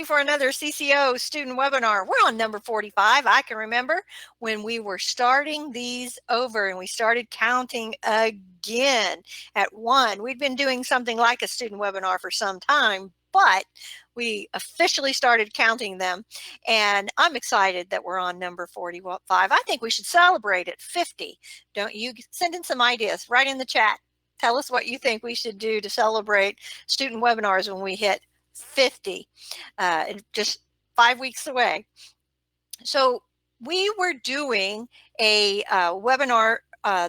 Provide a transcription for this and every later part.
for another CCO student webinar. We're on number 45. I can remember when we were starting these over and we started counting again at 1. We'd been doing something like a student webinar for some time, but we officially started counting them, and I'm excited that we're on number 45. I think we should celebrate at 50. Don't you? Send in some ideas right in the chat. Tell us what you think we should do to celebrate student webinars when we hit 50, just 5 weeks away. So we were doing a webinar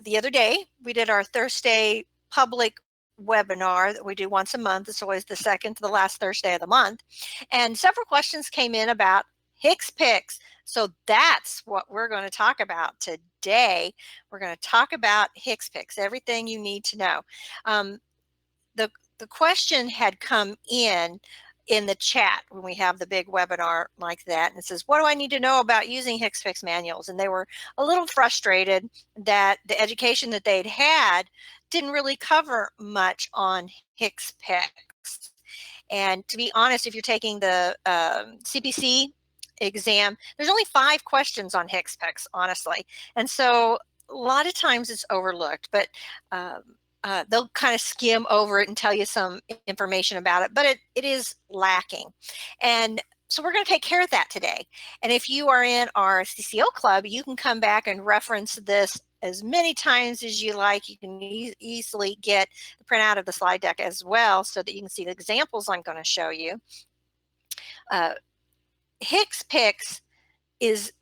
the other day. We did our Thursday public webinar that we do once a month. It's always the second to the last Thursday of the month. And several questions came in about HCPCS. So that's what we're going to talk about today. We're going to talk about HCPCS, everything you need to know. The question had come in the chat when we have the big webinar like that, and it says, what do I need to know about using HCPCS manuals? And they were a little frustrated that the education that they'd had didn't really cover much on HCPCS. And to be honest, if you're taking the CPC exam, there's only 5 questions on HCPCS, honestly. And so a lot of times it's overlooked, but they'll kind of skim over it and tell you some information about it, but it is lacking. And so we're going to take care of that today. And if you are in our CCO club, you can come back and reference this as many times as you like. You can easily get the printout of the slide deck as well so that you can see the examples I'm going to show you. HCPCS is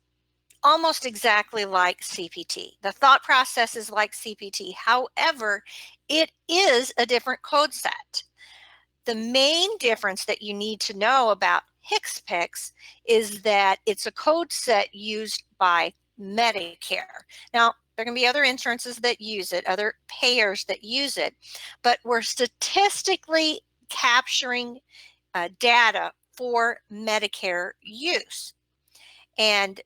almost exactly like CPT. The thought process is like CPT. However, it is a different code set. The main difference that you need to know about HCPCS is that it's a code set used by Medicare. Now, there can be other insurances that use it, other payers that use it, but we're statistically capturing data for Medicare use. And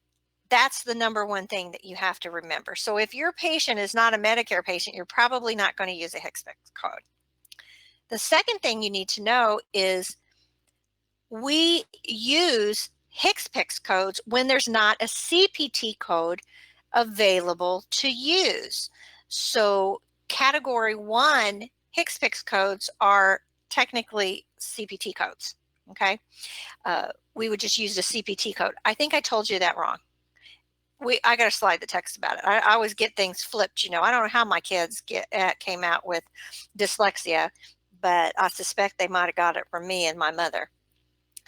that's the number one thing that you have to remember. So if your patient is not a Medicare patient, you're probably not going to use a HCPCS code. The second thing you need to know is we use HCPCS codes when there's not a CPT code available to use. So category 1 HCPCS codes are technically CPT codes, okay? We would just use a CPT code. I think I told you that wrong. I got to slide the text about it. I always get things flipped, you know. I don't know how my kids came out with dyslexia, but I suspect they might have got it from me and my mother.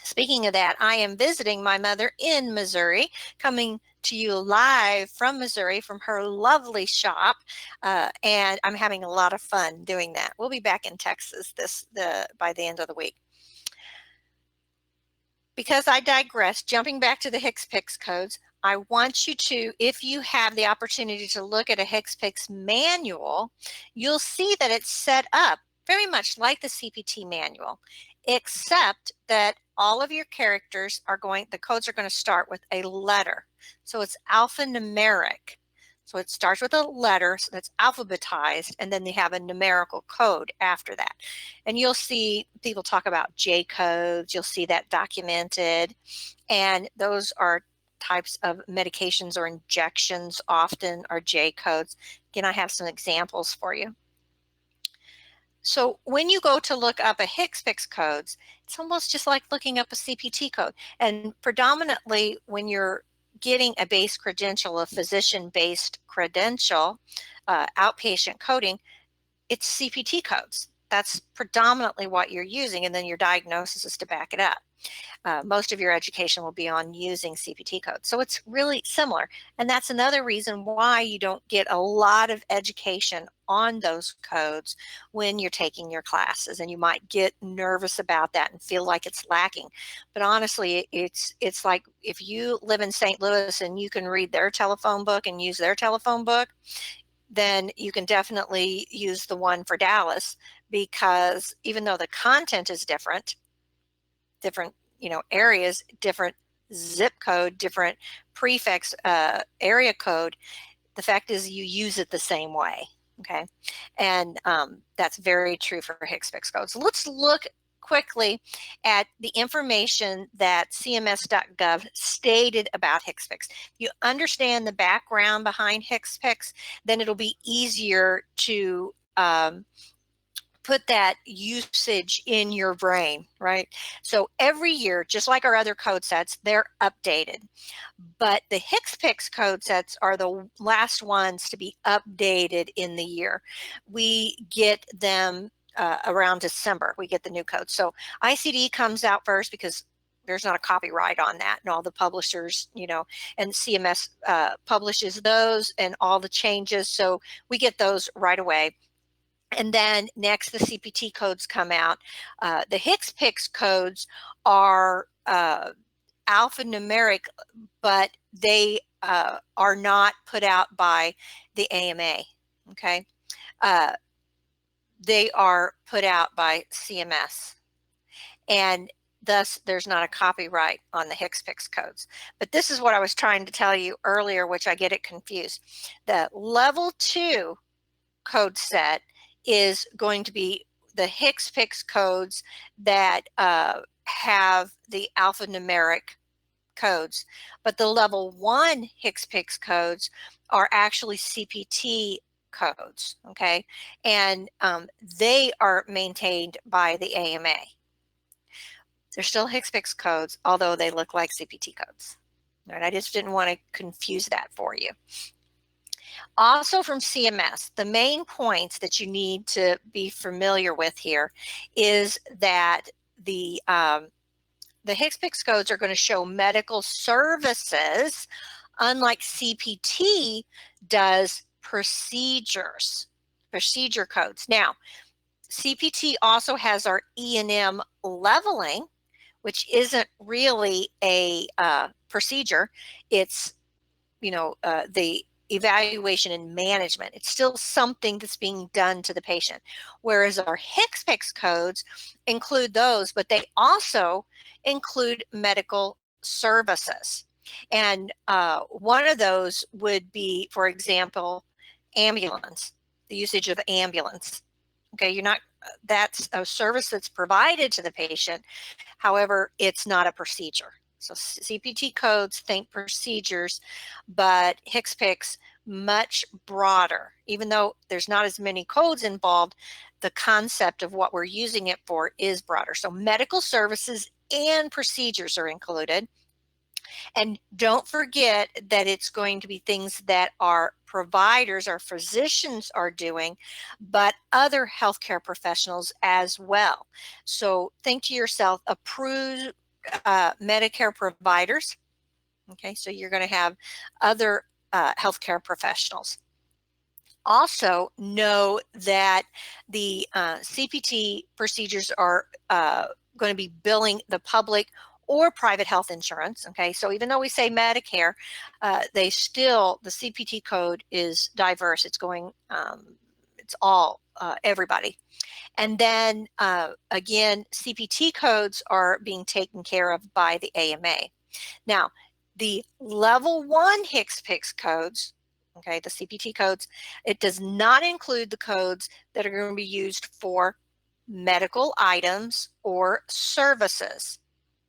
Speaking of that, I am visiting my mother in Missouri, coming to you live from Missouri from her lovely shop, and I'm having a lot of fun doing that. We'll be back in Texas by the end of the week. Because I digress, jumping back to the HCPCS codes, I want you to, if you have the opportunity to look at a HCPCS manual, you'll see that it's set up very much like the CPT manual, except that all of your characters the codes are going to start with a letter. So it's alphanumeric. So it starts with a letter, so that's alphabetized, and then they have a numerical code after that. And you'll see people talk about J codes. You'll see that documented. And those are types of medications or injections often are J codes. Again, I have some examples for you. So when you go to look up a HCPCS codes, it's almost just like looking up a CPT code. And predominantly when you're getting a base credential, a physician-based credential, outpatient coding, it's CPT codes. That's predominantly what you're using, and then your diagnosis is to back it up. Most of your education will be on using CPT codes. So it's really similar. And that's another reason why you don't get a lot of education on those codes when you're taking your classes, and you might get nervous about that and feel like it's lacking. But honestly, it's like if you live in St. Louis and you can read their telephone book and use their telephone book, then you can definitely use the one for Dallas, because even though the content is different, areas, different zip code, different prefix, area code, the fact is you use it the same way, okay? And that's very true for HCPCS codes. So let's look quickly at the information that cms.gov stated about HCPCS. If you understand the background behind HCPCS, then it'll be easier to put that usage in your brain, right? So every year, just like our other code sets, they're updated. But the HCPCS code sets are the last ones to be updated in the year. We get them around December, we get the new code. So ICD comes out first because there's not a copyright on that, and all the publishers, you know, and CMS publishes those and all the changes. So we get those right away. And then next, the CPT codes come out. The HCPCS codes are alphanumeric, but they are not put out by the AMA, okay? They are put out by CMS. And thus, there's not a copyright on the HCPCS codes. But this is what I was trying to tell you earlier, which I get it confused. The level 2 code set is going to be the HCPCS codes that have the alphanumeric codes, but the level 1 HCPCS codes are actually CPT codes, okay? And they are maintained by the AMA. They're still HCPCS codes, although they look like CPT codes. All right, I just didn't want to confuse that for you. Also from CMS, the main points that you need to be familiar with here is that the HCPCS codes are going to show medical services, unlike CPT does procedure codes. Now, CPT also has our E&M leveling, which isn't really a procedure. It's, you know, the evaluation and management. It's still something that's being done to the patient. Whereas our HCPCS codes include those, but they also include medical services. And one of those would be, for example, ambulance, the usage of ambulance. Okay, you're not, that's a service that's provided to the patient. However, it's not a procedure. So CPT codes think procedures, but HCPCS much broader. Even though there's not as many codes involved, the concept of what we're using it for is broader. So medical services and procedures are included. And don't forget that it's going to be things that our providers, our physicians are doing, but other healthcare professionals as well. So think to yourself, approved Medicare providers. Okay, so you're going to have other healthcare professionals. Also know that the CPT procedures are going to be billing the public or private health insurance. Okay, so even though we say Medicare, they still, the CPT code is diverse. It's going, it's all, everybody. And then again, CPT codes are being taken care of by the AMA. Now, the level 1 HCPCS codes, okay, the CPT codes, it does not include the codes that are going to be used for medical items or services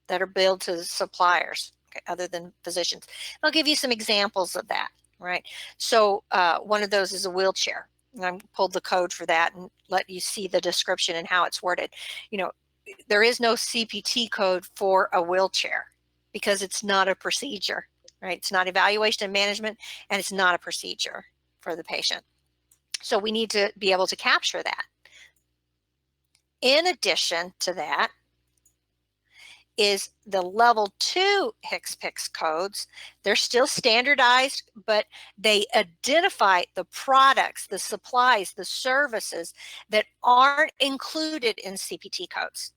that are billed to suppliers, okay, other than physicians. I'll give you some examples of that, right? So one of those is a wheelchair. And I pulled the code for that and let you see the description and how it's worded. You know, there is no CPT code for a wheelchair because it's not a procedure, right? It's not evaluation and management, and it's not a procedure for the patient. So we need to be able to capture that. In addition to that is the level 2 HCPCS codes. They're still standardized, but they identify the products, the supplies, the services that aren't included in CPT codes.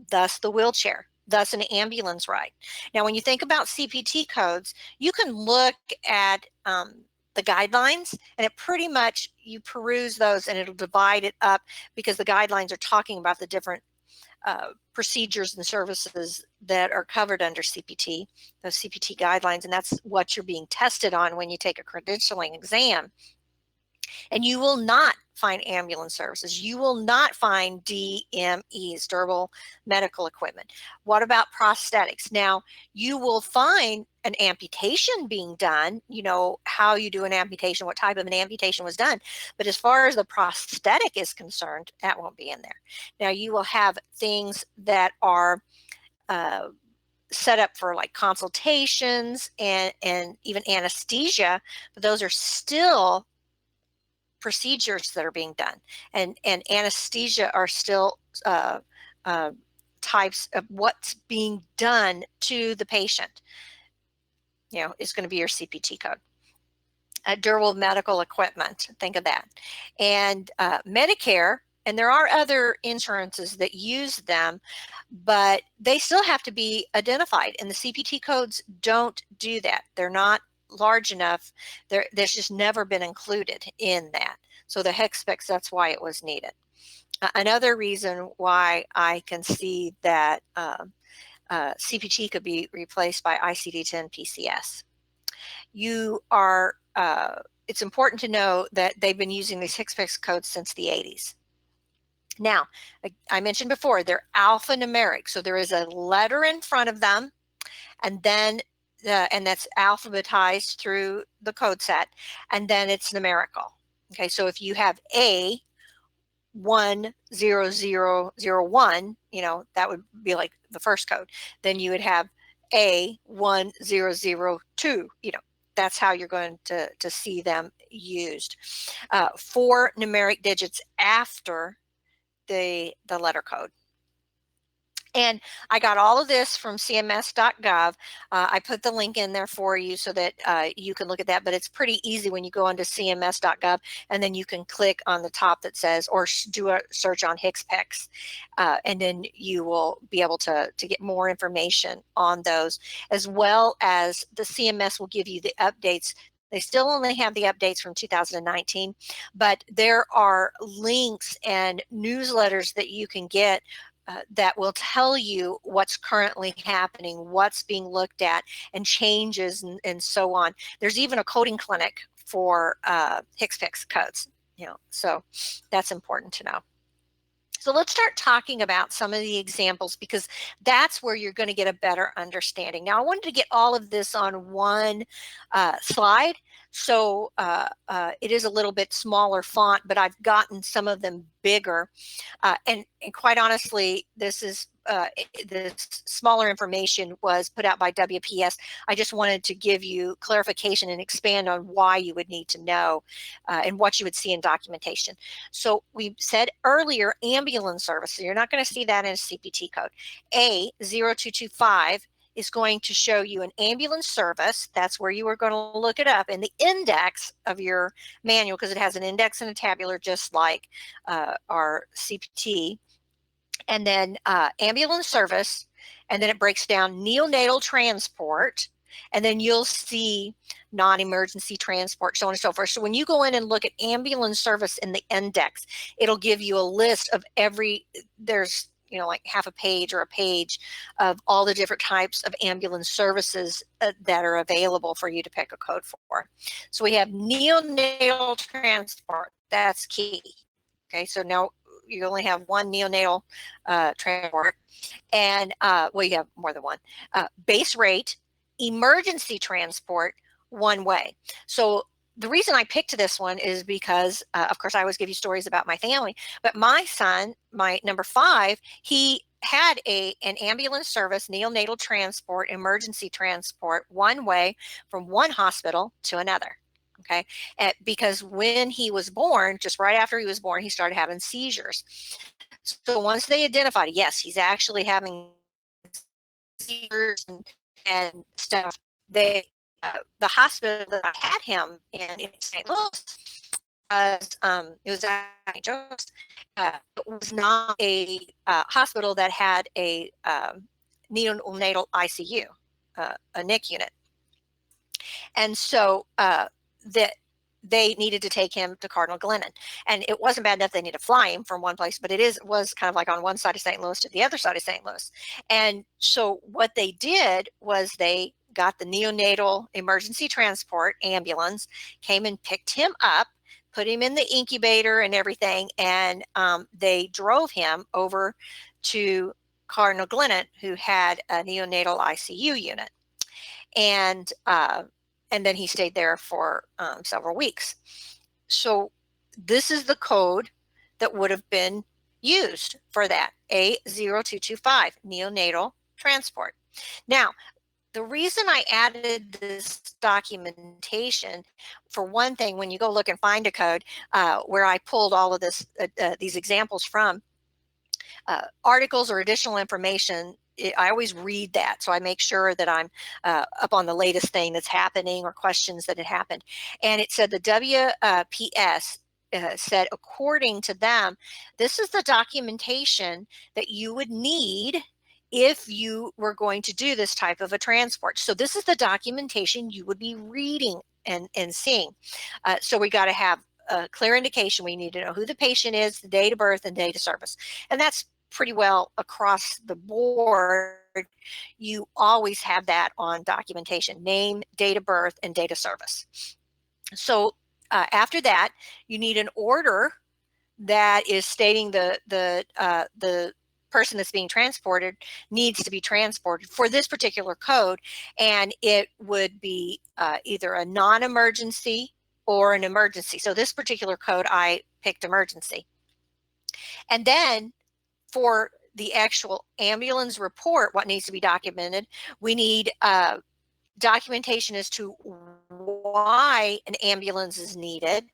Thus the wheelchair, thus an ambulance ride. Now, when you think about CPT codes, you can look at the guidelines, and it pretty much, you peruse those and it'll divide it up because the guidelines are talking about the different procedures and services that are covered under CPT, those CPT guidelines, and that's what you're being tested on when you take a credentialing exam. And you will not find ambulance services. You will not find DMEs, durable medical equipment. What about prosthetics? Now, you will find an amputation being done, you know, how you do an amputation, what type of an amputation was done. But as far as the prosthetic is concerned, that won't be in there. Now, you will have things that are set up for like consultations and even anesthesia, but those are still procedures that are being done, and anesthesia are still types of what's being done to the patient. You know, is going to be your CPT code. Durable medical equipment, think of that. And Medicare, and there are other insurances that use them, but they still have to be identified, and the CPT codes don't do that. They're not large enough. There's just never been included in that. So the HCPCS specs, that's why it was needed. Another reason why I can see that CPT could be replaced by ICD-10 PCS. You are, it's important to know that they've been using these HCPCS codes since the 80s. Now, I mentioned before, they're alphanumeric, so there is a letter in front of them, and then and that's alphabetized through the code set, and then it's numerical. Okay, so if you have A 10001, you know, that would be like the first code. Then you would have A 1002, you know, that's how you're going to see them used. 4 numeric digits after the letter code. And I got all of this from cms.gov. I put the link in there for you so that you can look at that, but it's pretty easy when you go onto cms.gov, and then you can click on the top that says, or do a search on HCPCS, and then you will be able to get more information on those, as well as the CMS will give you the updates. They still only have the updates from 2019, but there are links and newsletters that you can get that will tell you what's currently happening, what's being looked at, and changes and so on. There's even a coding clinic for HCPCS codes, you know, so that's important to know. So let's start talking about some of the examples, because that's where you're going to get a better understanding. Now, I wanted to get all of this on one slide, so it is a little bit smaller font, but I've gotten some of them bigger. And quite honestly, this is this smaller information was put out by WPS. I just wanted to give you clarification and expand on why you would need to know and what you would see in documentation. So we said earlier, ambulance service. So you're not going to see that in a CPT code. A0225 is going to show you an ambulance service. That's where you are going to look it up in the index of your manual, because it has an index and a tabular, just like our CPT. And then ambulance service, and then it breaks down neonatal transport, and then you'll see non-emergency transport, so on and so forth. So when you go in and look at ambulance service in the index, it'll give you a list of there's, you know, like half a page or a page of all the different types of ambulance services that are available for you to pick a code for. So we have neonatal transport, that's key. Okay, so now you only have one neonatal transport, and well, you have more than one. Base rate, emergency transport, one way. So the reason I picked this one is because, of course, I always give you stories about my family, but my son, my number 5, he had an ambulance service, neonatal transport, emergency transport, one way from one hospital to another. Okay, because when he was born, just right after he was born, he started having seizures. So once they identified, yes, he's actually having seizures and stuff, the hospital that I had him in St. Louis was it was it was not a hospital that had a neonatal ICU, a NIC unit, and so that they needed to take him to Cardinal Glennon. And it wasn't bad enough they needed to fly him from one place, but was kind of like on one side of St. Louis to the other side of St. Louis. And so what they did was they got the neonatal emergency transport ambulance, came and picked him up. put him in the incubator and everything, and they drove him over to Cardinal Glennon, who had a neonatal ICU unit. And then he stayed there for several weeks. So this is the code that would have been used for that, A0225, neonatal transport. Now, the reason I added this documentation, for one thing, when you go look and find a code, where I pulled all of this, these examples from, articles or additional information, I always read that, so I make sure that I'm up on the latest thing that's happening or questions that had happened. And it said the WPS said, according to them, this is the documentation that you would need if you were going to do this type of a transport. So this is the documentation you would be reading and seeing. So we got to have a clear indication. We need to know who the patient is, the date of birth, and date of service. And that's pretty well across the board. You always have that on documentation: name, date of birth, and date of service. So after that, you need an order that is stating the person that's being transported needs to be transported for this particular code, and it would be either a non-emergency or an emergency. So this particular code, I picked emergency. And then for the actual ambulance report, what needs to be documented, we need documentation as to why an ambulance is needed.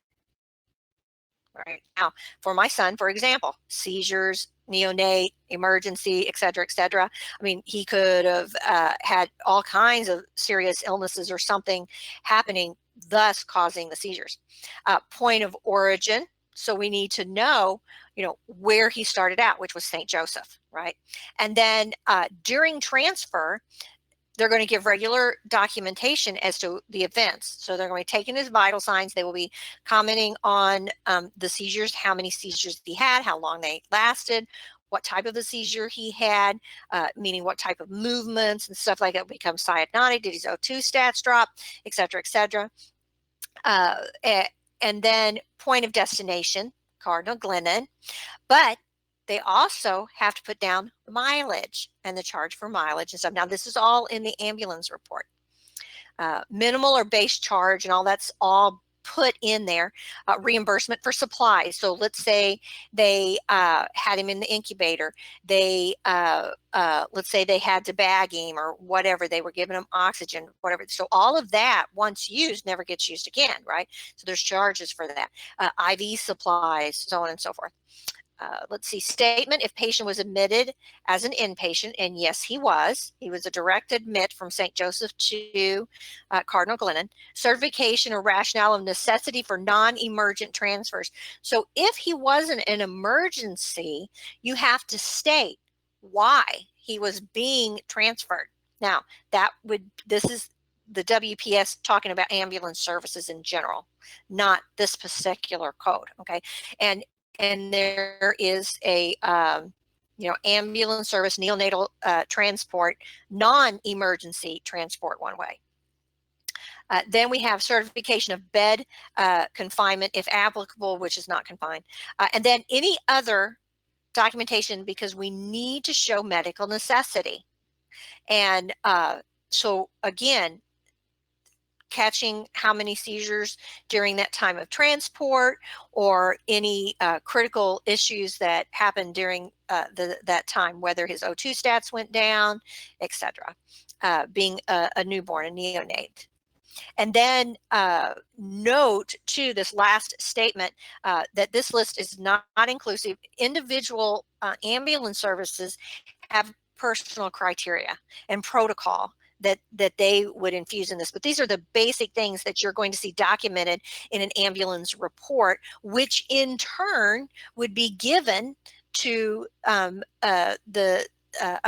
Right now, for my son, for example, seizures, neonate, emergency, et cetera, et cetera. I mean, he could have had all kinds of serious illnesses or something happening, thus causing the seizures. Point of origin. So we need to know, where he started out, which was St. Joseph, right? And then during transfer, they're going to give regular documentation as to the events. So they're going to be taking his vital signs. They will be commenting on the seizures, how many seizures he had, how long they lasted, what type of a seizure he had, meaning what type of movements and stuff like that become cyanotic, did his O2 stats drop, et cetera, et cetera. And then point of destination, Cardinal Glennon. But they also have to put down mileage and the charge for mileage and stuff. Now, this is all in the ambulance report. Minimal or base charge and all that's all put in there. Reimbursement for supplies. So let's say they had him in the incubator. They let's say they had to bag him or whatever. They were giving him oxygen, whatever. So all of that, once used, never gets used again, right? So there's charges for that. IV supplies, so on and so forth. Let's see, statement if patient was admitted as an inpatient, and yes, he was. He was a direct admit from St. Joseph to Cardinal Glennon. Certification or rationale of necessity for non-emergent transfers. So if he wasn't an emergency, you have to state why he was being transferred. Now, this is the WPS talking about ambulance services in general, not this particular code, okay? And there is a ambulance service, neonatal transport, non-emergency transport one way. Then we have certification of bed confinement if applicable, which is not confined. And then any other documentation, because we need to show medical necessity. And so again, catching how many seizures during that time of transport or any critical issues that happened during that time, whether his O2 stats went down, etc. Being a newborn, a neonate. And then note to this last statement that this list is not inclusive. Individual ambulance services have personal criteria and protocol that they would infuse in this. But these are the basic things that you're going to see documented in an ambulance report, which in turn would be given to a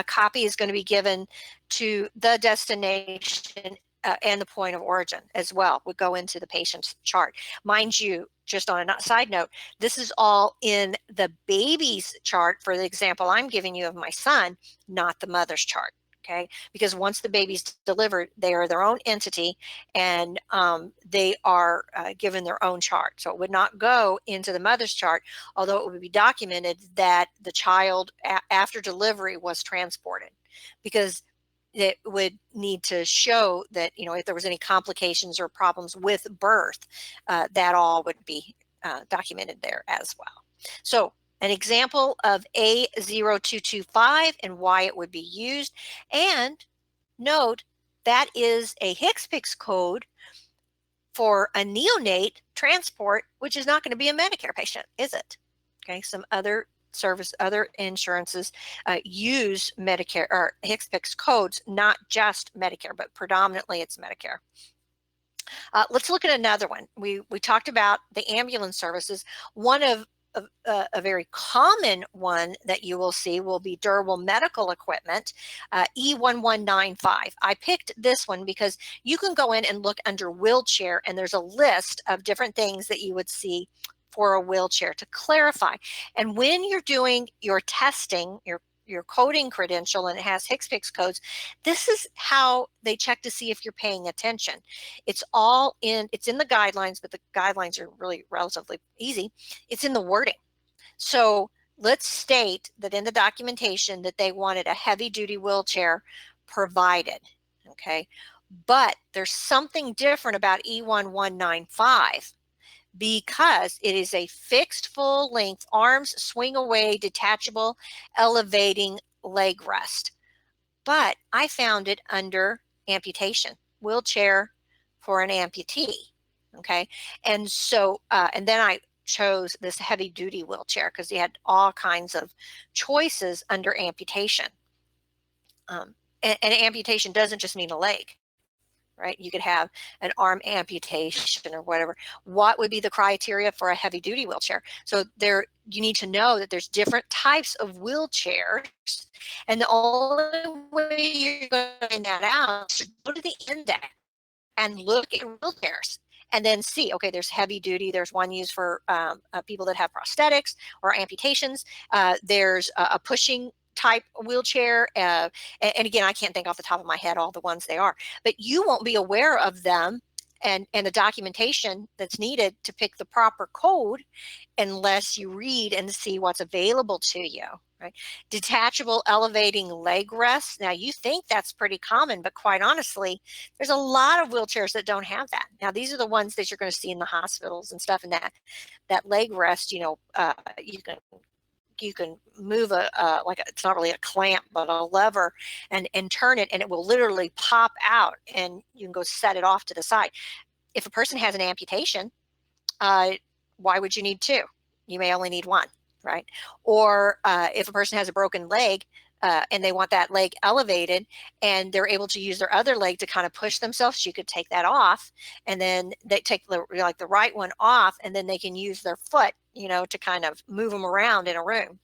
copy is going to be given to the destination and the point of origin as well would go into the patient's chart. Mind you, just on a side note, this is all in the baby's chart for the example I'm giving you of my son, not the mother's chart. Okay, because once the baby's delivered, they are their own entity, and they are given their own chart. So it would not go into the mother's chart, although it would be documented that the child after delivery was transported, because it would need to show that, you know, if there was any complications or problems with birth, that all would be documented there as well. So an example of A0225 and why it would be used. And note that is a HCPCS code for a neonate transport, which is not going to be a Medicare patient, is it? Okay, some other other insurances use Medicare or HCPCS codes, not just Medicare, but predominantly it's Medicare. Let's look at another one. We talked about the ambulance services. One of a very common one that you will see will be durable medical equipment, E1195. I picked this one because you can go in and look under wheelchair, and there's a list of different things that you would see for a wheelchair to clarify. And when you're doing your testing, your coding credential, and it has HCPCS codes, this is how they check to see if you're paying attention. It's in the guidelines, but the guidelines are really relatively easy. It's in the wording. So let's state that in the documentation that they wanted a heavy duty wheelchair provided, okay? But there's something different about E1195, because it is a fixed full length arms swing away detachable elevating leg rest. But I found it under amputation, wheelchair for an amputee. Okay, and so and then I chose this heavy duty wheelchair because you had all kinds of choices under amputation. And amputation doesn't just mean a leg, right? You could have an arm amputation or whatever. What would be the criteria for a heavy duty wheelchair? So you need to know that there's different types of wheelchairs, and the only way you're going to find that out is to go to the index and look at wheelchairs and then see, okay, there's heavy duty. There's one used for people that have prosthetics or amputations. There's a pushing type wheelchair. And again, I can't think off the top of my head all the ones they are, but you won't be aware of them and the documentation that's needed to pick the proper code unless you read and see what's available to you. Right? Detachable elevating leg rests. Now you think that's pretty common, but quite honestly, there's a lot of wheelchairs that don't have that. Now these are the ones that you're going to see in the hospitals and stuff, and that leg rest, you know, you can move it's not really a clamp, but a lever, and turn it, and it will literally pop out, and you can go set it off to the side. If a person has an amputation, why would you need two? You may only need one, right? Or if a person has a broken leg and they want that leg elevated and they're able to use their other leg to kind of push themselves, you could take that off, and then they take the right one off, and then they can use their foot, you know, to kind of move them around in a room.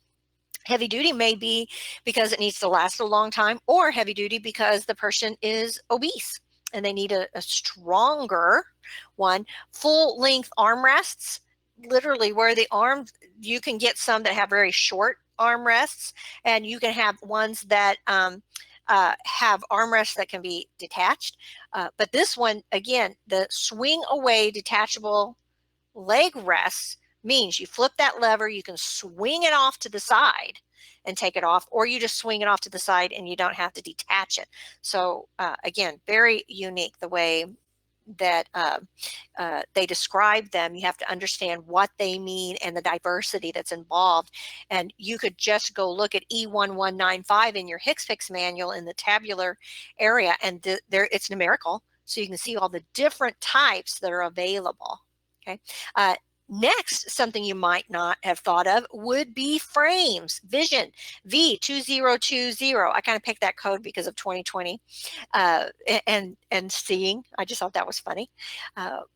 Heavy duty may be because it needs to last a long time, or heavy duty because the person is obese and they need a stronger one. Full length armrests, literally where the arms, you can get some that have very short armrests, and you can have ones that have armrests that can be detached. But this one, again, the swing away detachable leg rests means you flip that lever, you can swing it off to the side and take it off, or you just swing it off to the side and you don't have to detach it. So again, very unique the way that they describe them. You have to understand what they mean and the diversity that's involved. And you could just go look at E1195 in your HCPCS manual in the tabular area, and there it's numerical, so you can see all the different types that are available. Okay. Next, something you might not have thought of would be frames. Vision V2020. I kind of picked that code because of 2020 and seeing. I just thought that was funny.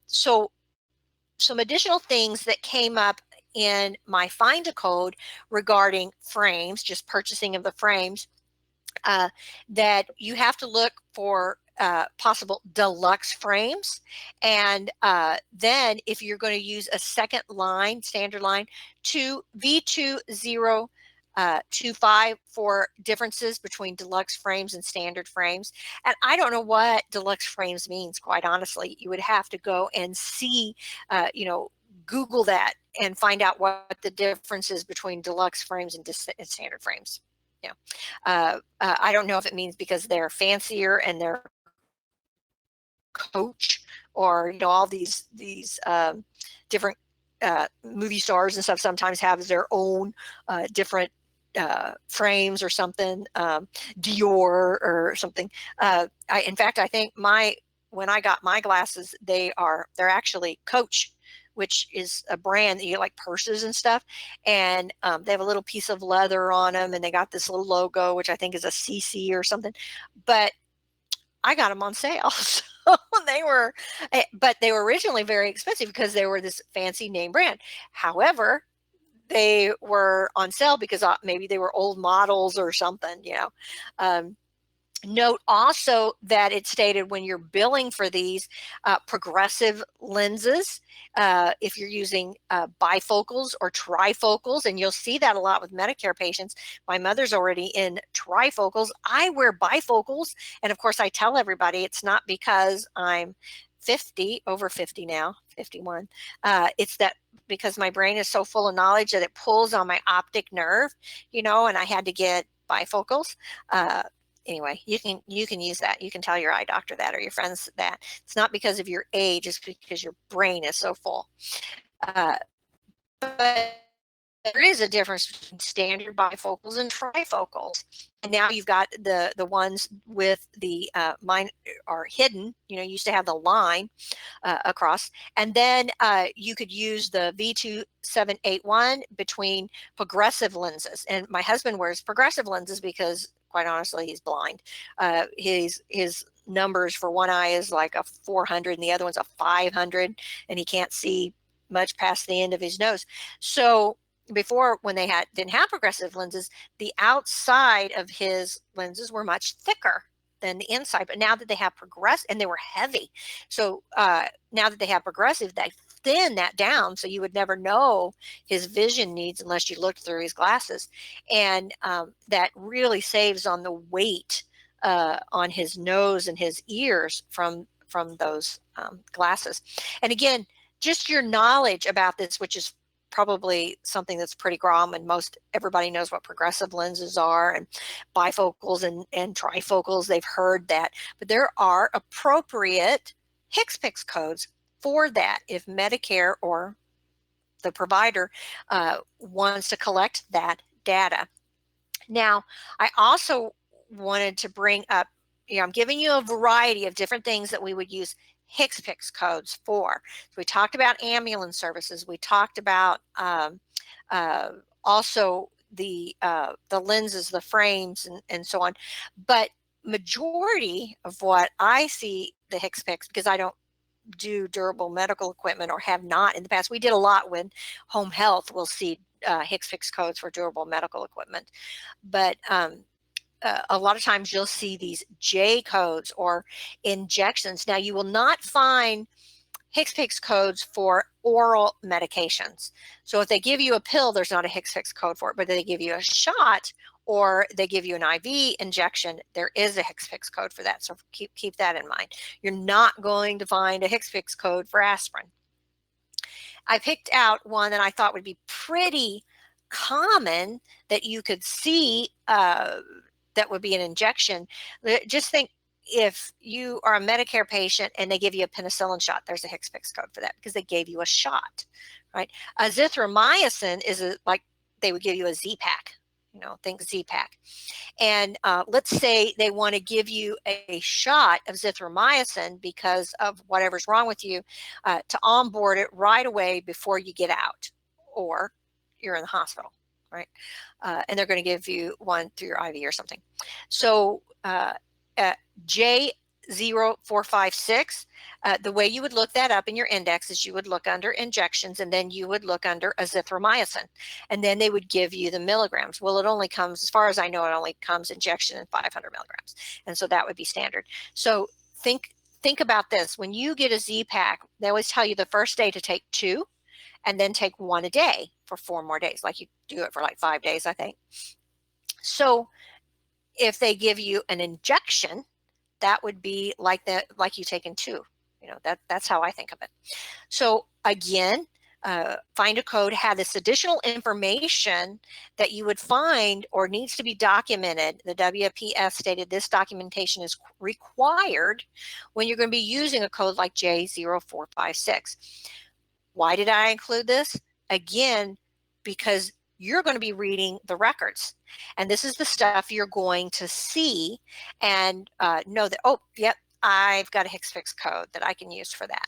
So some additional things that came up in my find a code regarding frames, just purchasing of the frames, that you have to look for possible deluxe frames, and then if you're going to use a second line, standard line, to V20 2.5 for differences between deluxe frames and standard frames. And I don't know what deluxe frames means, quite honestly. You would have to go and see, Google that and find out what the difference is between deluxe frames and standard frames. I don't know if it means because they're fancier and they're coach, or all these different movie stars and stuff sometimes have their own different frames or something, Dior or something. In fact, I think when I got my glasses, they're actually Coach, which is a brand that you get like purses and stuff, and they have a little piece of leather on them, and they got this little logo, which I think is a CC or something. But I got them on sale. So but they were originally very expensive because they were this fancy name brand. However, they were on sale because maybe they were old models or something, Note also that it stated when you're billing for these progressive lenses, if you're using bifocals or trifocals, and you'll see that a lot with Medicare patients. My mother's already in trifocals. I wear bifocals, and of course I tell everybody it's not because I'm over 50 now, 51. It's that because my brain is so full of knowledge that it pulls on my optic nerve, and I had to get bifocals. Anyway, you can use that. You can tell your eye doctor that or your friends that. It's not because of your age, it's because your brain is so full. But there is a difference between standard bifocals and trifocals. And now you've got the ones with the mine are hidden. You used to have the line across, and then you could use the V2781 between progressive lenses. And my husband wears progressive lenses because, quite honestly, he's blind. His numbers for one eye is like a 400 and the other one's a 500, and he can't see much past the end of his nose. So before, when they didn't have progressive lenses, the outside of his lenses were much thicker than the inside. But now that they have progressive, and they were heavy, so now that they have progressive, they thin that down, so you would never know his vision needs unless you looked through his glasses. And that really saves on the weight on his nose and his ears from those glasses. And again, just your knowledge about this, which is probably something that's pretty common. Everybody knows what progressive lenses are, and bifocals and trifocals. They've heard that, but there are appropriate HCPCS codes for that if Medicare or the provider wants to collect that data. Now, I also wanted to bring up, I'm giving you a variety of different things that we would use HCPCS codes for. So we talked about ambulance services. We talked about also the lenses, the frames, and so on. But majority of what I see the HCPCS, because I don't do durable medical equipment or have not in the past. We did a lot when home health. We'll see HCPCS codes for durable medical equipment. But a lot of times you'll see these J codes or injections. Now, you will not find HCPCS codes for oral medications. So if they give you a pill, there's not a HCPCS code for it, but if they give you a shot or they give you an IV injection, there is a HCPCS code for that. So keep that in mind. You're not going to find a HCPCS code for aspirin. I picked out one that I thought would be pretty common that you could see that would be an injection. Just think, if you are a Medicare patient and they give you a penicillin shot, there's a HCPCS code for that because they gave you a shot, right? Azithromycin is like they would give you a Z-Pak, think Z-Pak. And let's say they want to give you a shot of zithromycin because of whatever's wrong with you to onboard it right away before you get out or you're in the hospital, right? And they're going to give you one through your IV or something. So J0456, the way you would look that up in your index is you would look under injections, and then you would look under azithromycin, and then they would give you the milligrams. Well, it only comes, as far as I know, it only comes injection in 500 milligrams, and so that would be standard. So think about this. When you get a Z-Pak, they always tell you the first day to take 2, and then take one a day for 4 more days, like you do it for like 5 days, I think. So if they give you an injection, that would be like that, like you taking 2. You know, that's how I think of it. So again, find a code had this additional information that you would find or needs to be documented. The WPS stated this documentation is required when you're going to be using a code like J0456. Why did I include this? Again, because you're going to be reading the records, and this is the stuff you're going to see and know that, oh, yep, I've got a HCPCS code that I can use for that.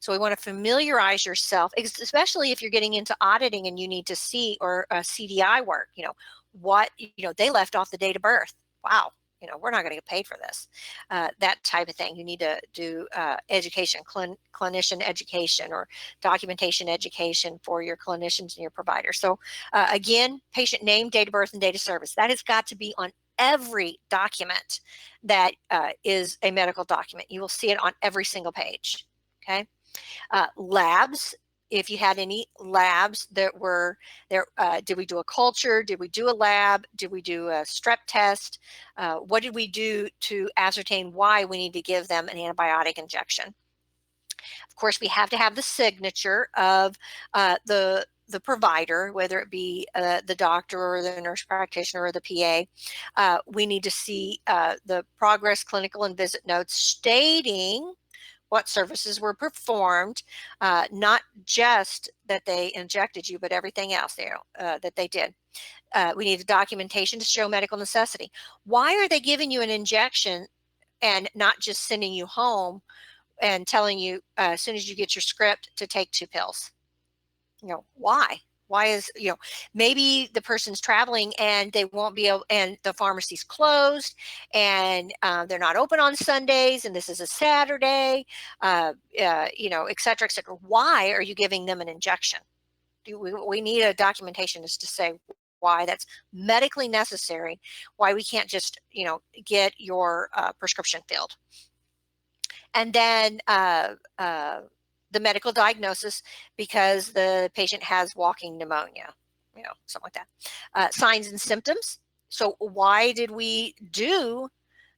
So we want to familiarize yourself, especially if you're getting into auditing and you need to see, or CDI work, you know, what, you know, they left off the date of birth. Wow. You know, we're not going to get paid for this, that type of thing. You need to do education, clinician education, or documentation education for your clinicians and your providers. So again, patient name, date of birth, and date of service. That has got to be on every document that is a medical document. You will see it on every single page. Okay. Labs. If you had any labs that were there, did we do a culture? Did we do a lab? Did we do a strep test? What did we do to ascertain why we need to give them an antibiotic injection? Of course, we have to have the signature of the provider, whether it be the doctor or the nurse practitioner or the PA. We need to see the progress, clinical, and visit notes stating what services were performed, not just that they injected you, but everything else there that they did. We need a documentation to show medical necessity. Why are they giving you an injection and not just sending you home and telling you as soon as you get your script to take 2 pills? You know, why? Why is, you know, maybe the person's traveling and they won't be able, and the pharmacy's closed, and they're not open on Sundays, and this is a Saturday, you know, et cetera, et cetera. Why are you giving them an injection? We need a documentation as to say why that's medically necessary, why we can't just, you know, get your prescription filled. And then the medical diagnosis, because the patient has walking pneumonia, you know, something like that. Signs and symptoms. So why did we do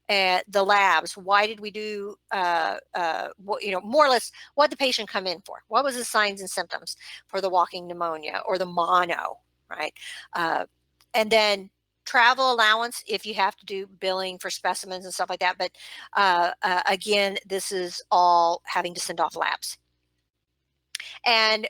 the labs? Why did we do, you know, more or less what did the patient come in for? What was the signs and symptoms for the walking pneumonia or the mono, right? And then travel allowance if you have to do billing for specimens and stuff like that. But again, this is all having to send off labs. And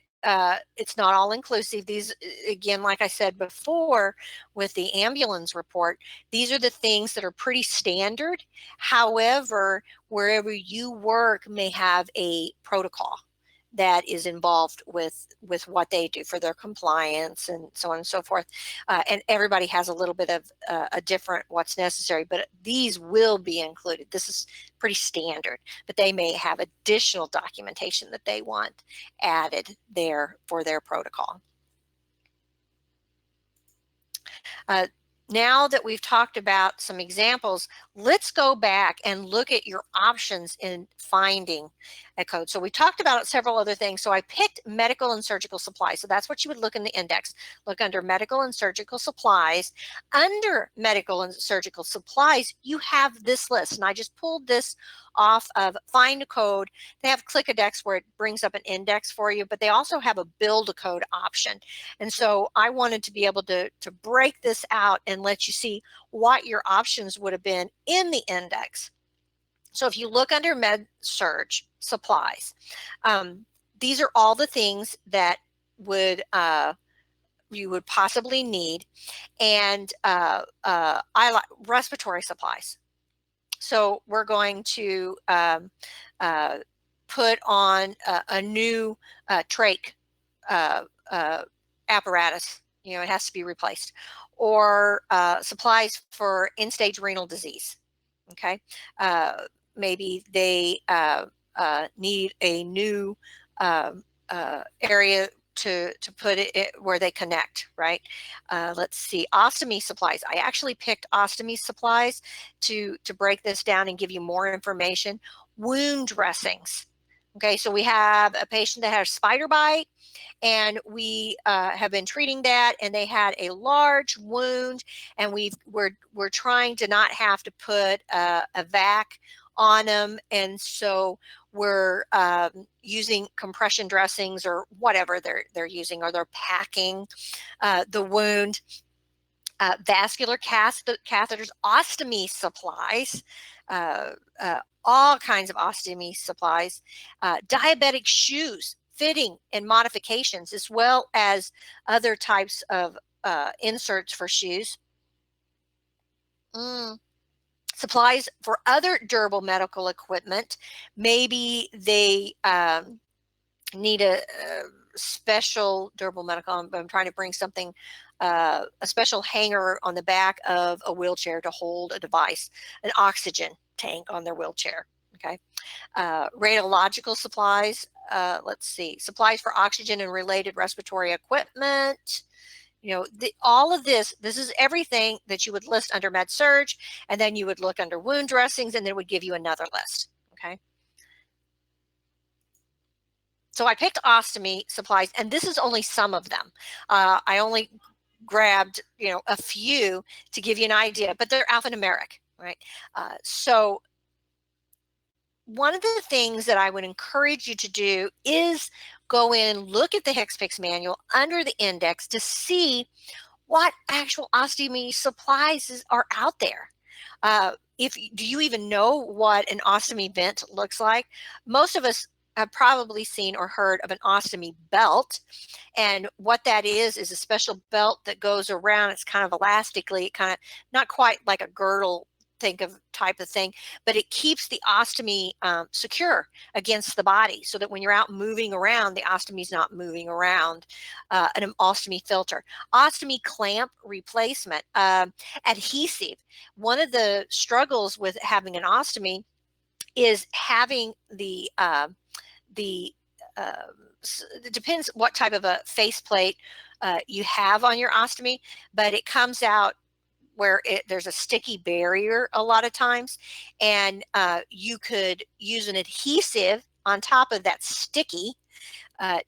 it's not all inclusive. These, again, like I said before, with the ambulance report, these are the things that are pretty standard. However, wherever you work may have a protocol that is involved with what they do for their compliance and so on and so forth. And everybody has a little bit of a different what's necessary, but these will be included. This is pretty standard, but they may have additional documentation that they want added there for their protocol. Now that we've talked about some examples, let's go back and look at your options in finding a code. So we talked about several other things. So I picked medical and surgical supplies. So that's what you would look in the index. Look under medical and surgical supplies. Under medical and surgical supplies, you have this list. And I just pulled this off of Find a Code. They have Click-a-Dex where it brings up an index for you, but they also have a Build a Code option. And so I wanted to be able to break this out and let you see what your options would have been in the index. So if you look under Med Surg supplies, these are all the things that would you would possibly need, and I like respiratory supplies. So we're going to put on a new trach apparatus. You know, it has to be replaced, or supplies for end-stage renal disease. Okay, maybe they need a new area to put it where they connect, right? Let's see, ostomy supplies. I actually picked ostomy supplies to break this down and give you more information. Wound dressings. Okay, so we have a patient that had a spider bite, and we have been treating that, and they had a large wound, and we're trying to not have to put a vac on them, and so we're using compression dressings or whatever they're using, or they're packing the wound. Vascular catheters, ostomy supplies, all kinds of ostomy supplies, diabetic shoes, fitting and modifications, as well as other types of inserts for shoes. Supplies for other durable medical equipment. Maybe they need a special durable medical, I'm trying to bring something, a special hanger on the back of a wheelchair to hold a device, an oxygen tank on their wheelchair. Okay. Radiological supplies, let's see, supplies for oxygen and related respiratory equipment. You know, all of this is everything that you would list under med surg, and then you would look under wound dressings, and then it would give you another list. Okay. So I picked ostomy supplies, and this is only some of them. I only grabbed, a few to give you an idea, but they're alphanumeric, right? So one of the things that I would encourage you to do is go in, look at the HCPCS manual under the index to see what actual ostomy supplies are out there. Do you even know what an ostomy vent looks like? Most of us have probably seen or heard of an ostomy belt, and what that is a special belt that goes around. It's kind of elastically, kind of not quite like a girdle type of thing, but it keeps the ostomy secure against the body, so that when you're out moving around, the ostomy's not moving around. An ostomy filter, ostomy clamp replacement, adhesive. One of the struggles with having an ostomy is having it depends what type of a faceplate you have on your ostomy, but it comes out where there's a sticky barrier a lot of times, and you could use an adhesive on top of that sticky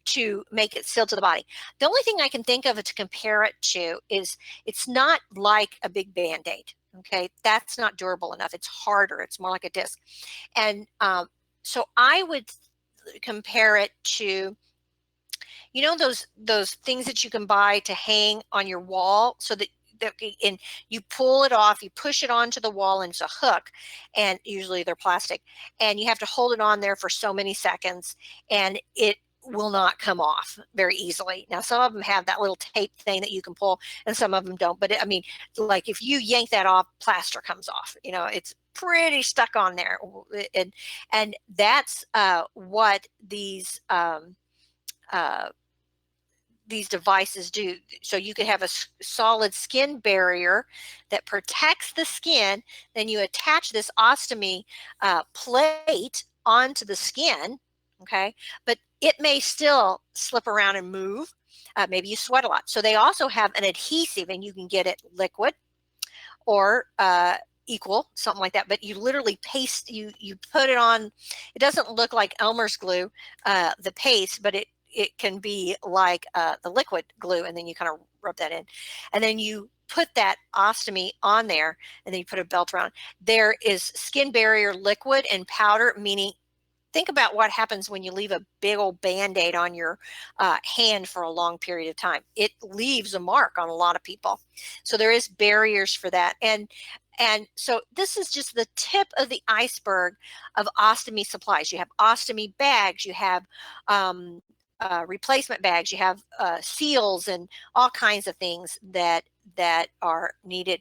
to make it seal to the body. The only thing I can think of to compare it to is it's not like a big Band-Aid. Okay, that's not durable enough. It's harder. It's more like a disc. And so I would compare it to, those things that you can buy to hang on your wall, so that and you pull it off, you push it onto the wall, and it's a hook, and usually they're plastic, and you have to hold it on there for so many seconds, and it will not come off very easily. Now, some of them have that little tape thing that you can pull, and some of them don't. But like if you yank that off, plaster comes off. It's pretty stuck on there, and that's what these devices do. So you could have a solid skin barrier that protects the skin. Then you attach this ostomy plate onto the skin, okay? But it may still slip around and move. Maybe you sweat a lot. So they also have an adhesive, and you can get it liquid or equal, something like that. But you literally paste, you put it on. It doesn't look like Elmer's glue, the paste, but it can be like the liquid glue, and then you kind of rub that in, and then you put that ostomy on there, and then you put a belt around. There is skin barrier liquid and powder, meaning think about what happens when you leave a big old Band-Aid on your hand for a long period of time. It leaves a mark on a lot of people. So there is barriers for that. And so this is just the tip of the iceberg of ostomy supplies. You have ostomy bags, you have replacement bags, you have seals, and all kinds of things that are needed,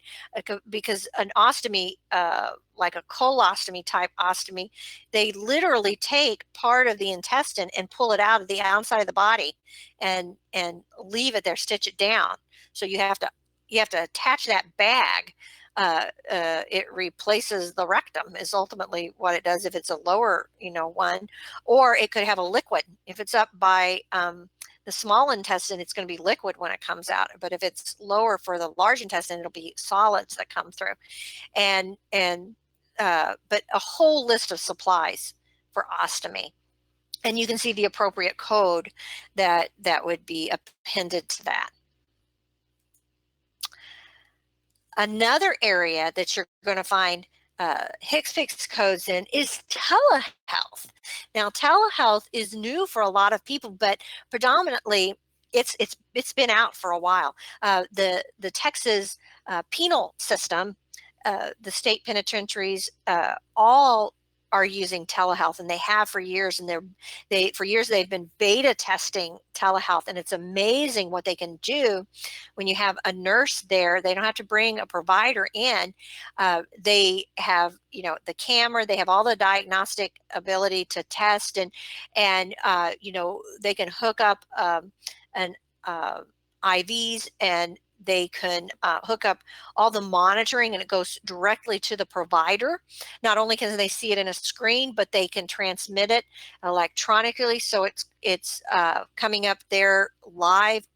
because an ostomy, like a colostomy type ostomy, they literally take part of the intestine and pull it out of the outside of the body and leave it there, stitch it down. So you have to attach that bag. It replaces the rectum is ultimately what it does if it's a lower one, or it could have a liquid. If it's up by the small intestine, it's going to be liquid when it comes out, but if it's lower for the large intestine, it'll be solids that come through. But a whole list of supplies for ostomy. And you can see the appropriate code that would be appended to that. Another area that you're going to find HCPCS codes in is telehealth. Now, telehealth is new for a lot of people, but predominantly it's been out for a while. The Texas penal system, the state penitentiaries, all are using telehealth, and they have for years, and for years they've been beta testing telehealth, and it's amazing what they can do when you have a nurse there. They don't have to bring a provider in. They have, you know, the camera, they have all the diagnostic ability to test, and you know, they can hook up an IVs, and they can hook up all the monitoring, and it goes directly to the provider. Not only can they see it in a screen, but they can transmit it electronically, so it's coming up there live,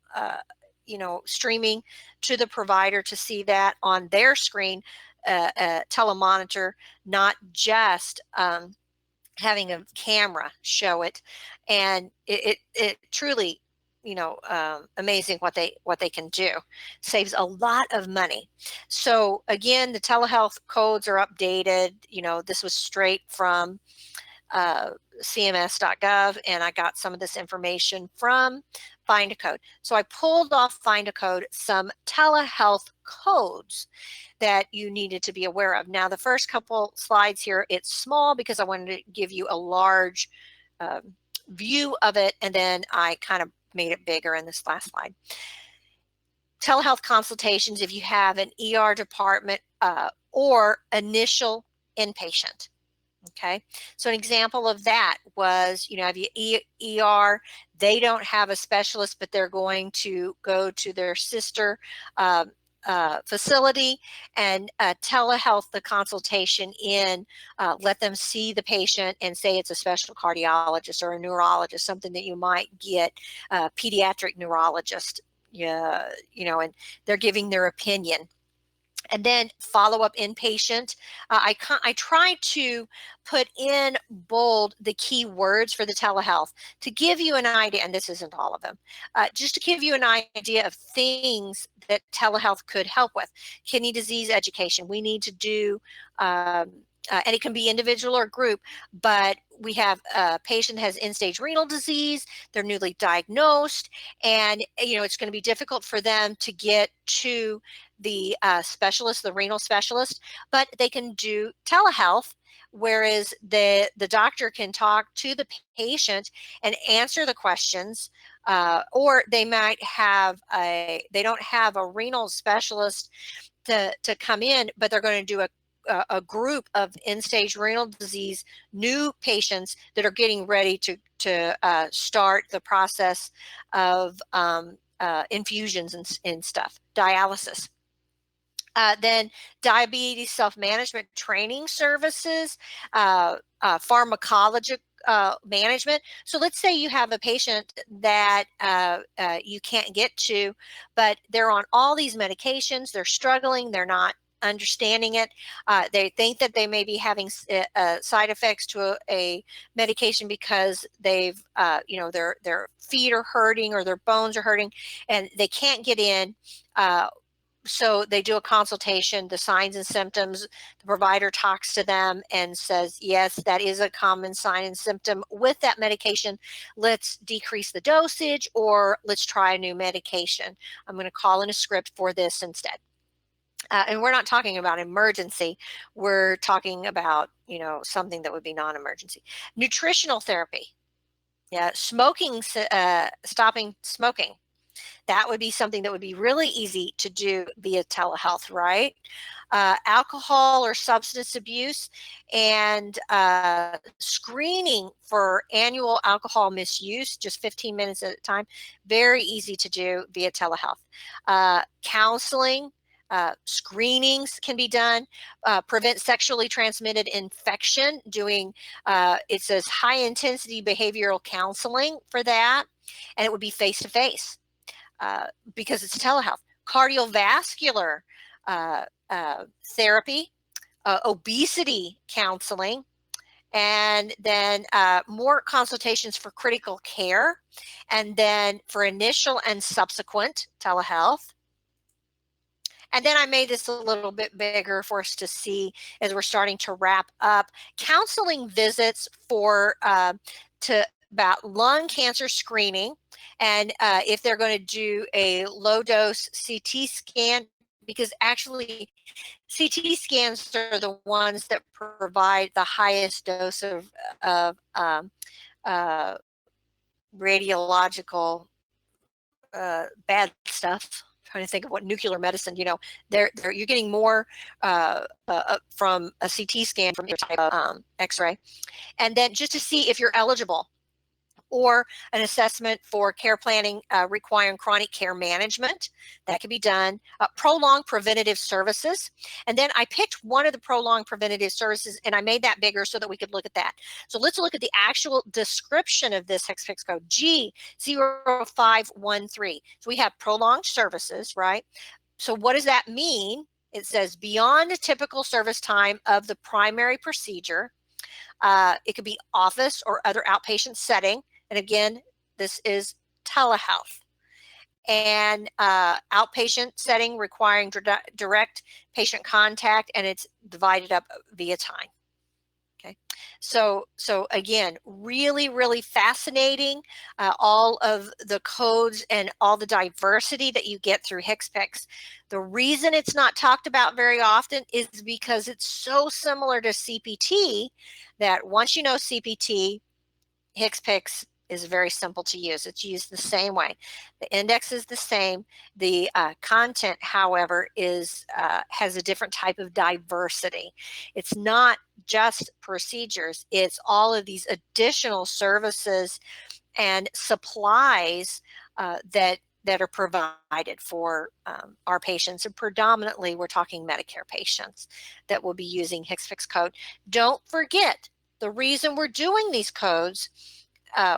you know, streaming to the provider to see that on their screen, telemonitor, not just having a camera show it. And it truly, you know, amazing what they can do. Saves a lot of money. So again, the telehealth codes are updated. You know, this was straight from cms.gov, and I got some of this information from Find a Code. So I pulled off Find a Code some telehealth codes that you needed to be aware of. Now, the first couple slides here, it's small because I wanted to give you a large view of it, and then I kind of made it bigger in this last slide. Telehealth consultations, if you have an ER department or initial inpatient. Okay, so an example of that was, you know, if you ER, they don't have a specialist, but they're going to go to their sister facility and telehealth the consultation in, let them see the patient and say it's a special cardiologist or a neurologist, something that you might get a pediatric neurologist, yeah, you know, and they're giving their opinion. And then follow-up inpatient. I try to put in bold the key words for the telehealth to give you an idea, and this isn't all of them, just to give you an idea of things that telehealth could help with. Kidney disease education. We need to do, and it can be individual or group, but we have a patient has end-stage renal disease, they're newly diagnosed, and you know, it's going to be difficult for them to get to the specialist, the renal specialist, but they can do telehealth, whereas the doctor can talk to the patient and answer the questions, or they might have they don't have a renal specialist to come in, but they're going to do a group of end-stage renal disease new patients that are getting ready to start the process of infusions and stuff, dialysis. Then diabetes self-management training services, pharmacology management. So let's say you have a patient that you can't get to, but they're on all these medications, they're struggling, they're not understanding it. They think that they may be having side effects to a medication because they've, you know, their feet are hurting or their bones are hurting, and they can't get in. So they do a consultation, the signs and symptoms, the provider talks to them and says, yes, that is a common sign and symptom with that medication. Let's decrease the dosage, or let's try a new medication. I'm going to call in a script for this instead. And we're not talking about emergency. We're talking about, you know, something that would be non-emergency. Nutritional therapy. Yeah, smoking, stopping smoking. That would be something that would be really easy to do via telehealth, right? Alcohol or substance abuse, and screening for annual alcohol misuse, just 15 minutes at a time, very easy to do via telehealth. Counseling, screenings can be done. Prevent sexually transmitted infection, doing, it says high intensity behavioral counseling for that, and it would be face-to-face. Because it's telehealth. Cardiovascular therapy, obesity counseling, and then more consultations for critical care, and then for initial and subsequent telehealth. And then I made this a little bit bigger for us to see as we're starting to wrap up. Counseling visits for about lung cancer screening, and if they're going to do a low dose CT scan, because actually CT scans are the ones that provide the highest dose of uh, radiological bad stuff. I'm trying to think of what nuclear medicine, you're getting more from a CT scan from your type of x-ray. And then just to see if you're eligible, or an assessment for care planning requiring chronic care management. That can be done. Prolonged preventative services. And then I picked one of the prolonged preventative services and I made that bigger so that we could look at that. So let's look at the actual description of this HCPCS code, G0513. So we have prolonged services, right? So what does that mean? It says beyond the typical service time of the primary procedure. It could be office or other outpatient setting. And again, this is telehealth. And outpatient setting requiring direct patient contact, and it's divided up via time. Okay, so again, really, really fascinating, all of the codes and all the diversity that you get through HCPCS. The reason it's not talked about very often is because it's so similar to CPT that once you know CPT, HCPCS is very simple to use. It's used the same way. The index is the same. The content, however, has a different type of diversity. It's not just procedures. It's all of these additional services and supplies that are provided for our patients, and predominantly we're talking Medicare patients that will be using HCPCS code. Don't forget, the reason we're doing these codes,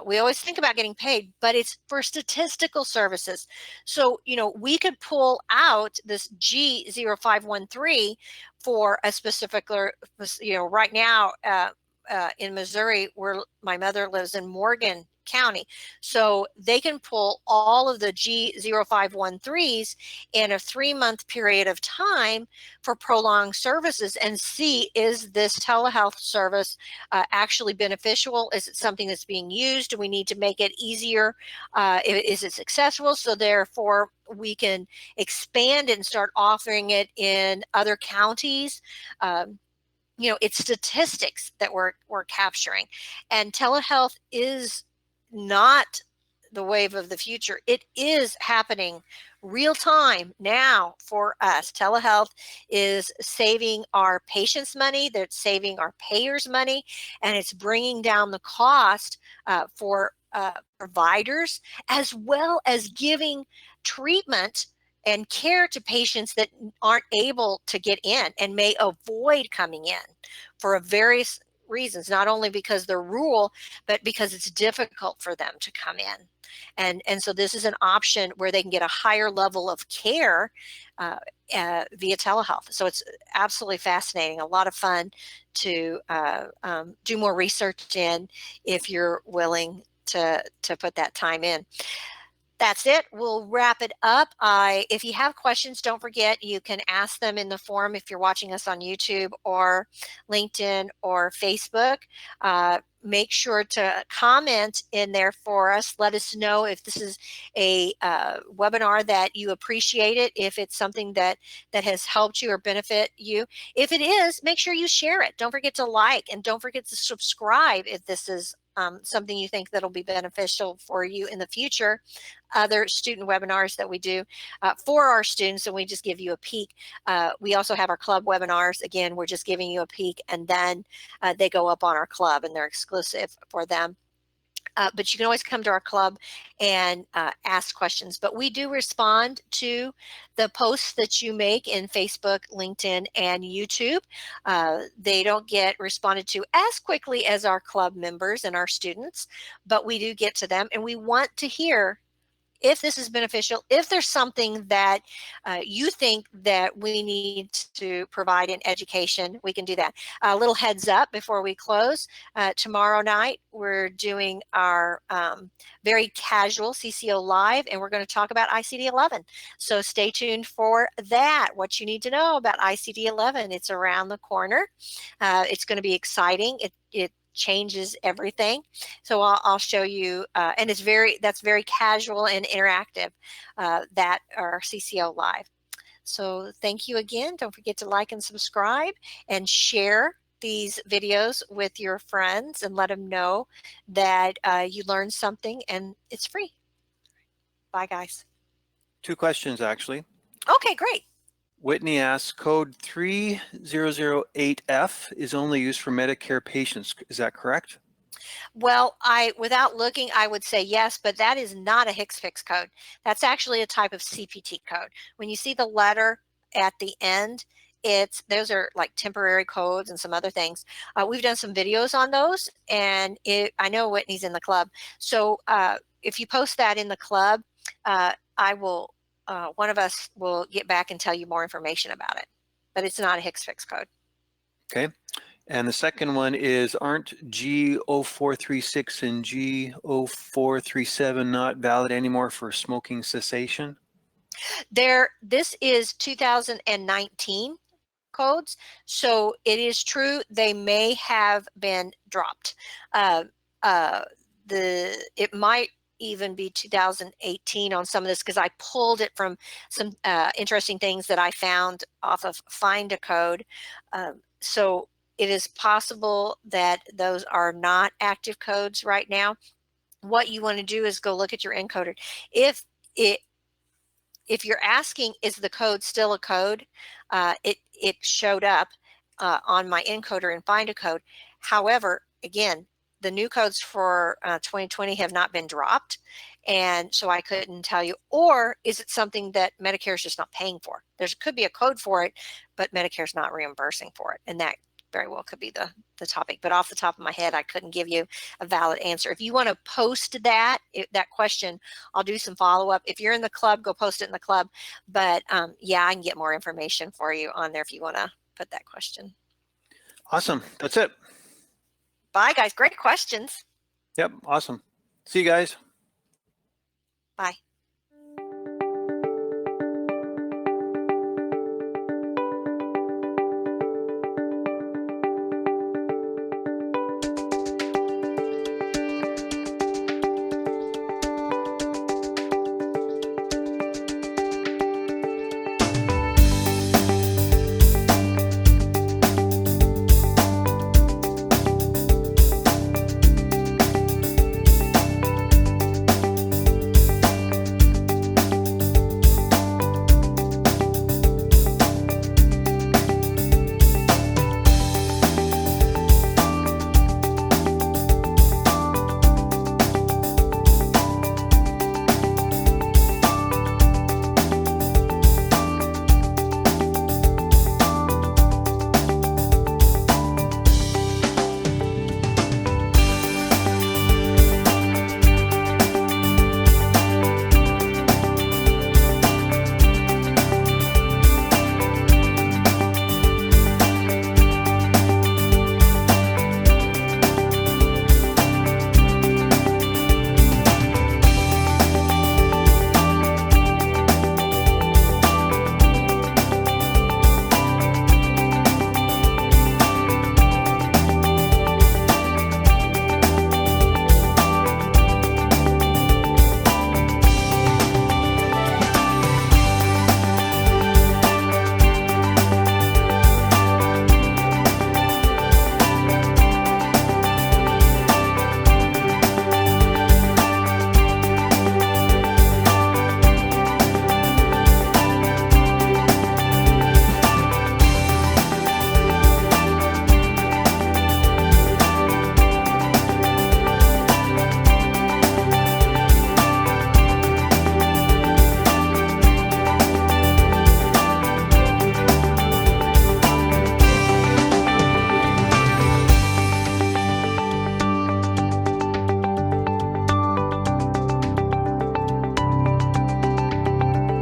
we always think about getting paid, but it's for statistical services. So, we could pull out this G0513 for a specific, right now in Missouri, where my mother lives in Morgan County. So they can pull all of the G0513s in a 3-month period of time for prolonged services and see, is this telehealth service actually beneficial? Is it something that's being used? Do we need to make it easier? Is it successful? So therefore we can expand it and start offering it in other counties. It's statistics that we're capturing, and telehealth is not the wave of the future. It is happening real time now for us. Telehealth is saving our patients money, that's saving our payers money, and it's bringing down the cost for providers, as well as giving treatment and care to patients that aren't able to get in and may avoid coming in for various reasons, not only because they're rural, but because it's difficult for them to come in. And so this is an option where they can get a higher level of care via telehealth. So it's absolutely fascinating, a lot of fun to do more research in if you're willing to put that time in. That's it. We'll wrap it up. If you have questions, don't forget you can ask them in the forum if you're watching us on YouTube or LinkedIn or Facebook. Make sure to comment in there for us. Let us know if this is a webinar that you appreciate it, if it's something that has helped you or benefit you. If it is, make sure you share it. Don't forget to like, and don't forget to subscribe if this is something you think that'll be beneficial for you in the future. Other student webinars that we do for our students, and we just give you a peek. We also have our club webinars. Again, we're just giving you a peek, and then they go up on our club and they're exclusive for them. But you can always come to our club and ask questions. But we do respond to the posts that you make in Facebook, LinkedIn, and YouTube. They don't get responded to as quickly as our club members and our students, but we do get to them, and we want to hear if this is beneficial, if there's something that you think that we need to provide in education, we can do that. A little heads up before we close. Tomorrow night, we're doing our very casual CCO Live, and we're going to talk about ICD-11. So stay tuned for that, what you need to know about ICD-11. It's around the corner. It's going to be exciting. It changes everything. So I'll show you, and that's very casual and interactive, that our CCO Live. So thank you again. Don't forget to like and subscribe and share these videos with your friends and let them know that you learned something and it's free. Bye, guys. 2 questions, actually. Okay, great. Whitney asks, code 3008F is only used for Medicare patients. Is that correct? Well, without looking, I would say yes, but that is not a HCPCS code. That's actually a type of CPT code. When you see the letter at the end, those are like temporary codes and some other things. We've done some videos on those, and I know Whitney's in the club. So if you post that in the club, one of us will get back and tell you more information about it. But it's not a HCPCS code. Okay. And the second one is, aren't G0436 and G0437 not valid anymore for smoking cessation? This is 2019 codes, so it is true they may have been dropped. It might even be 2018 on some of this, because I pulled it from some interesting things that I found off of Find a Code. So it is possible that those are not active codes right now. What you want to do is go look at your encoder. If you're asking, is the code still a code? It showed up on my encoder and Find a Code. However, again, the new codes for 2020 have not been dropped, and so I couldn't tell you. Or is it something that Medicare is just not paying for? There could be a code for it, but Medicare's not reimbursing for it, and that very well could be the topic. But off the top of my head, I couldn't give you a valid answer. If you want to post that question, I'll do some follow-up. If you're in the club, go post it in the club. But yeah, I can get more information for you on there if you want to put that question. Awesome. That's it. Bye, guys. Great questions. Yep. Awesome. See you guys. Bye.